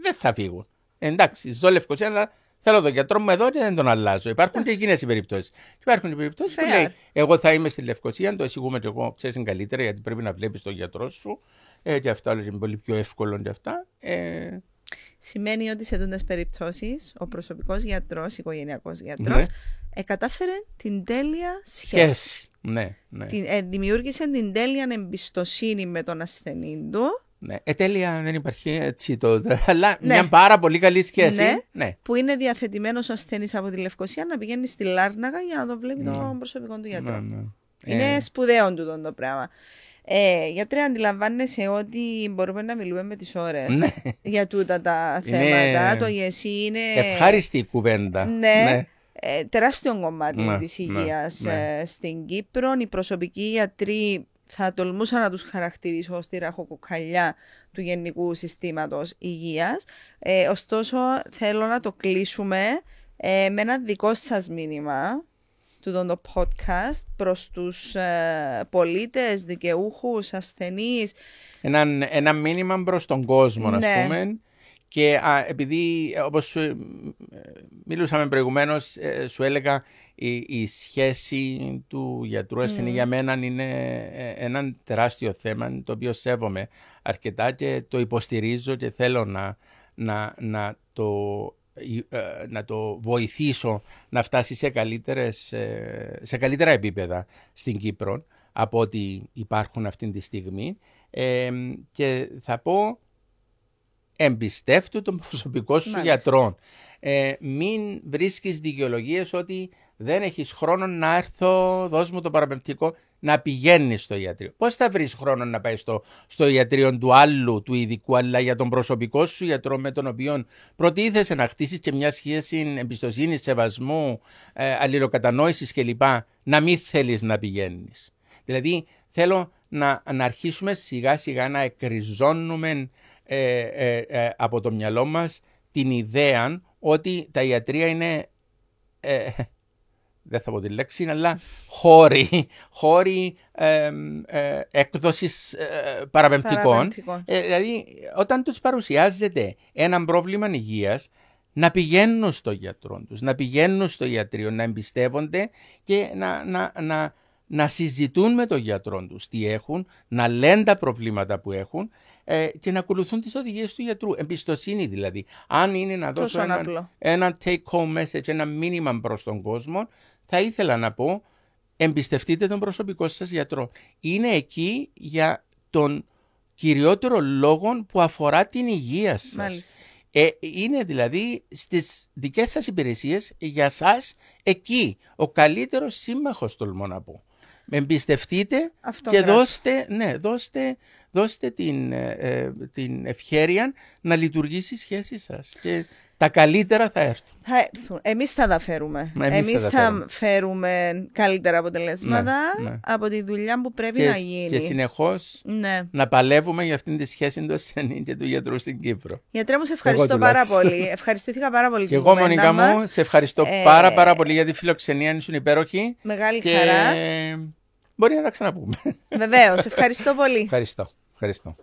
δεν θα φύγουν. Εντάξει, ζω Λευκοσία, αλλά θέλω τον γιατρό μου εδώ και δεν τον αλλάζω. Υπάρχουν και εκείνες οι περιπτώσεις. Υπάρχουν οι περιπτώσεις που λέει, εγώ θα είμαι στη Λευκοσία, το εισηγούμε και εγώ, ξέρεις καλύτερα, γιατί πρέπει να βλέπεις τον γιατρό σου. Και αυτά όλα είναι πολύ πιο εύκολο και αυτά. Σημαίνει ότι σε αυτές τις περιπτώσεις ο προσωπικός γιατρός, οικογενειακός γιατρός, κατάφερε την τέλεια σχέση. Ναι. Δημιούργησε την τέλεια εμπιστοσύνη με τον ασθενή του. Ναι, τέλεια δεν υπάρχει έτσι αλλά μια πάρα πολύ καλή σχέση. Ναι. Που είναι διαθετημένος ο ασθενής από τη Λευκοσία να πηγαίνει στη Λάρνακα για να το βλέπει τον προσωπικό του γιατρό. Είναι σπουδαίο τούτο το πράγμα. Γιατρέ, αντιλαμβάνεσαι ότι μπορούμε να μιλούμε με τις ώρες Ναι. για τούτα τα θέματα. Το ΓΕΣΥ είναι... Ευχάριστη κουβέντα. Ναι. Τεράστιο κομμάτι Ναι, της υγείας ναι. στην Κύπρο. Οι προσωπικοί γιατροί θα τολμούσα να τους χαρακτηρίσω ως τη ραχοκοκαλιά του γενικού συστήματος υγείας. Ωστόσο, θέλω να το κλείσουμε με ένα δικό σας μήνυμα του το podcast προς τους πολίτες, δικαιούχους, ασθενείς. Ένα μήνυμα προς τον κόσμο, Ναι. ας πούμε. Και επειδή, όπως μιλούσαμε προηγουμένως, σου έλεγα η σχέση του γιατρού ασθενή για μένα είναι ένα τεράστιο θέμα το οποίο σέβομαι αρκετά και το υποστηρίζω και θέλω να το βοηθήσω να φτάσει σε καλύτερα επίπεδα στην Κύπρο από ό,τι υπάρχουν αυτή τη στιγμή. Και θα πω, εμπιστεύτου τον προσωπικό σου γιατρό. Μην βρίσκεις δικαιολογίες ότι δεν έχεις χρόνο να έρθω, δώσ' μου το παραπεμπτικό, να πηγαίνεις στο ιατρείο. Πώς θα βρεις χρόνο να πάει στο ιατρείο του άλλου, του ειδικού, αλλά για τον προσωπικό σου γιατρό με τον οποίο προτίθεσαι να χτίσεις και μια σχέση εμπιστοσύνης, σεβασμού, αλληλοκατανόησης κλπ. Να μην θέλεις να πηγαίνεις. Δηλαδή θέλω να αρχίσουμε σιγά σιγά να εκριζώνουμε από το μυαλό μας την ιδέα ότι τα ιατρεία είναι, δεν θα πω τη λέξη, αλλά χώροι έκδοσης παραπεμπτικών. Δηλαδή όταν τους παρουσιάζεται ένα πρόβλημα υγείας, να πηγαίνουν στο γιατρό τους, να πηγαίνουν στο ιατρείο, να εμπιστεύονται και να συζητούν με τον γιατρό τους τι έχουν, να λένε τα προβλήματα που έχουν και να ακολουθούν τις οδηγίες του γιατρού. Εμπιστοσύνη δηλαδή. Αν είναι να δώσω ένα take-home message, ένα μήνυμα προς τον κόσμο, θα ήθελα να πω, εμπιστευτείτε τον προσωπικό σας γιατρό. Είναι εκεί για τον κυριότερο λόγο που αφορά την υγεία σας. Μάλιστα. Είναι δηλαδή στις δικές σας υπηρεσίες για σας εκεί. Ο καλύτερος σύμμαχος, τολμώ να πω. Εμπιστευτείτε και δώστε την ευχέρεια να λειτουργήσει η σχέση σας. Και τα καλύτερα θα έρθουν. Εμείς θα τα φέρουμε. Εμείς θα φέρουμε καλύτερα αποτελέσματα από τη δουλειά που πρέπει να γίνει. Και συνεχώς να παλεύουμε για αυτήν τη σχέση του ασθενή και του γιατρού στην Κύπρο. Γιατρέ μου, σε ευχαριστώ πάρα πολύ. Ευχαριστήθηκα πάρα πολύ. Και εγώ, Μονικά μου, σε ευχαριστώ πάρα πολύ για τη φιλοξενία. Ήσουν υπέροχη. Μεγάλη χαρά. Μπορεί να τα ξαναπούμε. Βεβαίως. Ευχαριστώ πολύ. Ευχαριστώ.